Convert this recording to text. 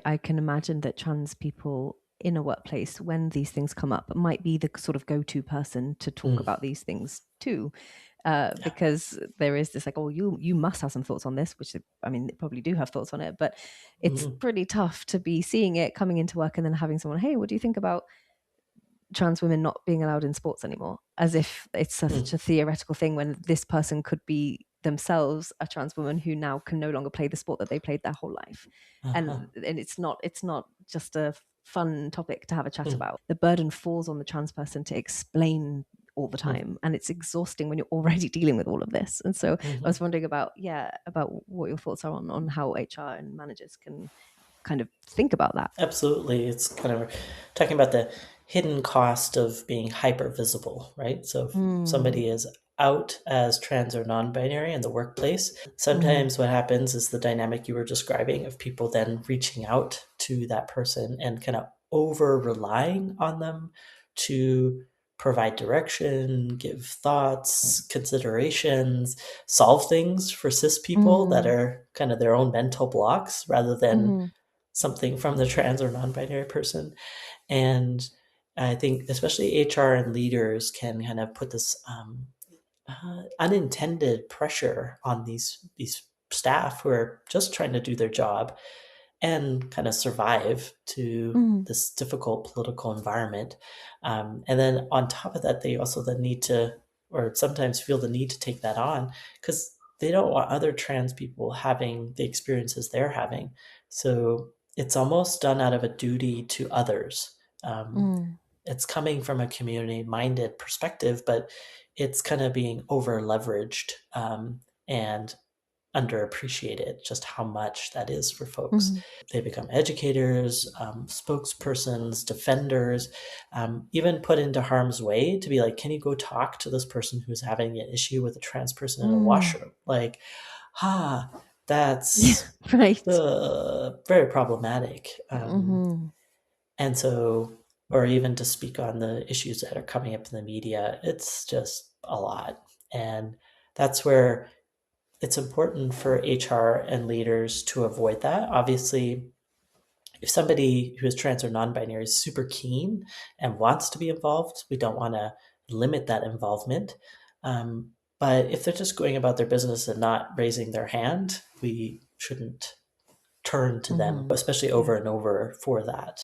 I can imagine that trans people in a workplace, when these things come up, might be the sort of go-to person to talk Mm. about these things too. Yeah. Because there is this like, oh, you must have some thoughts on this, which I mean, they probably do have thoughts on it, but it's Mhm. pretty tough to be seeing it coming into work and then having someone, hey, what do you think about trans women not being allowed in sports anymore? As if it's such Mm. a theoretical thing when this person could be themselves a trans woman who now can no longer play the sport that they played their whole life. Uh-huh. And it's not just a fun topic to have a chat Mm. about. The burden falls on the trans person to explain all the Mm. time, and it's exhausting when you're already dealing with all of this. And so I Mhm. was wondering about what your thoughts are on how HR and managers can kind of think about that. Absolutely. It's kind of talking about the hidden cost of being hyper visible, right? So if Mm, somebody is out as trans or non-binary in the workplace, mm, sometimes what happens is the dynamic you were describing of people then reaching out to that person and kind of over relying on them to provide direction, give thoughts, considerations, solve things for cis people that mm, are kind of their own mental blocks rather than mm, something from the trans or non-binary person. And I think especially HR and leaders can kind of put this unintended pressure on these staff who are just trying to do their job and kind of survive to mm, this difficult political environment. And then on top of that, they also then need to, or sometimes feel the need to take that on because they don't want other trans people having the experiences they're having. So it's almost done out of a duty to others. Um, mm. it's coming from a community minded perspective, but it's kind of being over leveraged and underappreciated just how much that is for folks. Mhm. They become educators, spokespersons, defenders, even put into harm's way to be like, can you go talk to this person who's having an issue with a trans person in a Mm. washroom? Like, ah, Yeah, that's right. very problematic. Mhm. And so, or even to speak on the issues that are coming up in the media, it's just a lot. And that's where it's important for HR and leaders to avoid that. Obviously, if somebody who is trans or non-binary is super keen and wants to be involved, we don't want to limit that involvement. But if they're just going about their business and not raising their hand, we shouldn't turn to them, Mhm. especially Yeah. over and over for that.